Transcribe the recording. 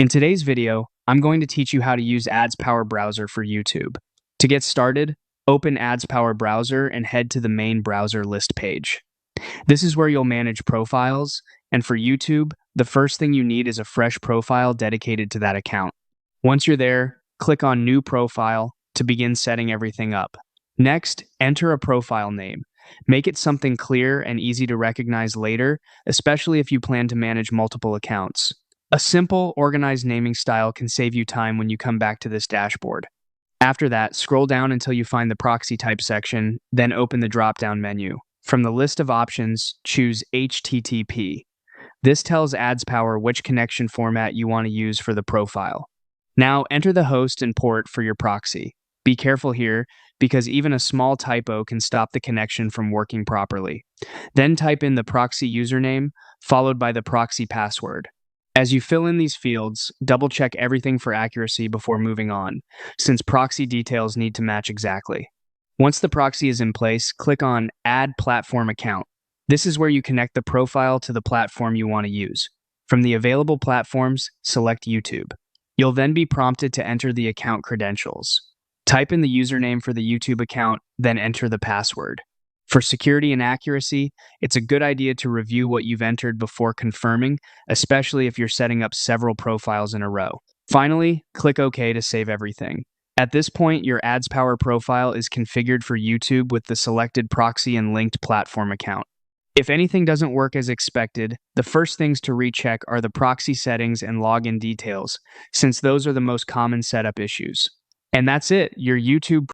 In today's video, I'm going to teach you how to use AdsPower browser for YouTube. To get started, open AdsPower browser and head to the main browser list page. This is where you'll manage profiles, and for YouTube, the first thing you need is a fresh profile dedicated to that account. Once you're there, click on New Profile to begin setting everything up. Next, enter a profile name. Make it something clear and easy to recognize later, especially if you plan to manage multiple accounts. A simple, organized naming style can save you time when you come back to this dashboard. After that, scroll down until you find the proxy type section, then open the drop-down menu. From the list of options, choose HTTP. This tells AdsPower which connection format you want to use for the profile. Now, enter the host and port for your proxy. Be careful here, because even a small typo can stop the connection from working properly. Then type in the proxy username, followed by the proxy password. As you fill in these fields, double-check everything for accuracy before moving on, since proxy details need to match exactly. Once the proxy is in place, click on Add Platform Account. This is where you connect the profile to the platform you want to use. From the available platforms, select YouTube. You'll then be prompted to enter the account credentials. Type in the username for the YouTube account, then enter the password. For security and accuracy, it's a good idea to review what you've entered before confirming, especially if you're setting up several profiles in a row. Finally, click OK to save everything. At this point, your AdsPower profile is configured for YouTube with the selected proxy and linked platform account. If anything doesn't work as expected, the first things to recheck are the proxy settings and login details, since those are the most common setup issues. And that's it, your YouTube